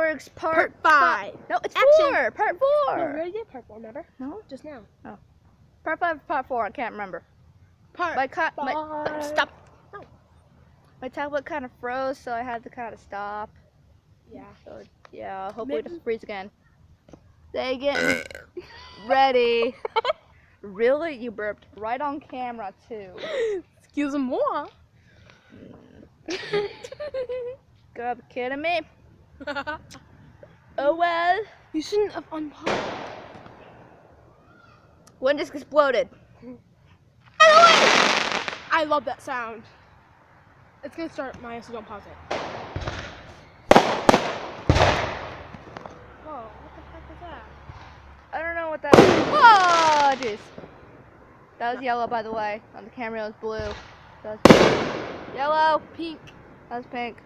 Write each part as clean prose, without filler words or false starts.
Fireworks Part 5. No, it's Action. 4. Part No, 4. we already did part 4, remember? No? Just now. Part 5, Part 4. I can't remember. Part My 5. stop. No. My tablet kind of froze, so I had to kind of stop. Yeah. So, yeah, hopefully it Maybe- doesn't freeze again. They get ready. Really? You burped right on camera, too. Excuse-moi. Gotta be kidding me. Oh well. You shouldn't have unpaused. One just exploded. I love that sound. It's gonna start, Maya, so don't pause it. Whoa, what the heck is that? I don't know what that is. Whoa, jeez. That was yellow, by the way. On the camera, it was blue. That was yellow. Pink. That was pink.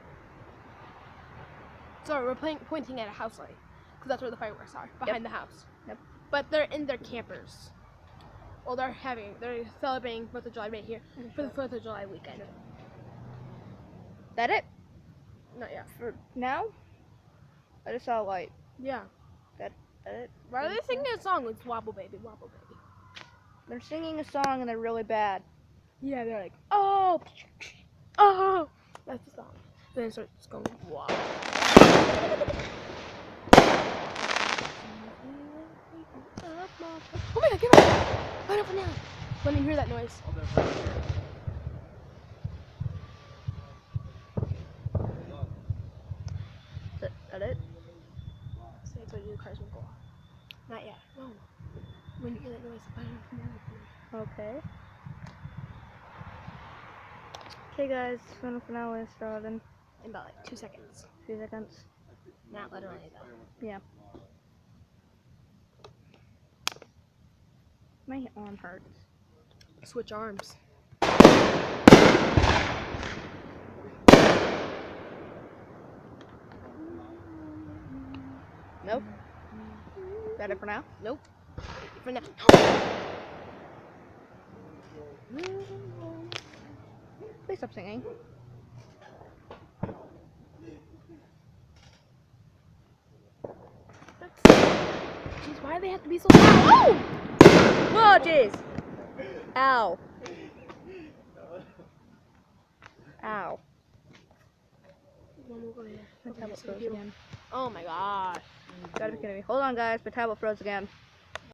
Sorry, we're pointing at a house light. Because that's where the fireworks are, behind the house. Yep. But they're in their campers. Well, they're celebrating 4th of July right here for the 4th of July weekend. That it? Not yet. For now? I just saw a light. Yeah. That it? Why are they singing a song? It's Wobble Baby, Wobble Baby. They're singing a song and they're really bad. Yeah, they're like, oh, oh. That's the song. Then it starts going, wow. Oh my god, give up! Line up for now. Let me hear that noise. That it? So I told you the cars will go off. Not yet. No. When you hear that noise, line up for now. Okay. Okay, guys. Final finale is starting. In about like 2 seconds. 3 seconds. Not literally though. Yeah. My arm hurts. Switch arms. Nope. Is that it for now? Nope. For now. Please stop singing. Jeez, why do they have to be so loud? Oh! Whoa, jeez. Ow. Ow. One more go here. My Okay, tablet so froze you- again. Oh my gosh. Gotta be kidding me. Hold on, guys. My tablet froze again.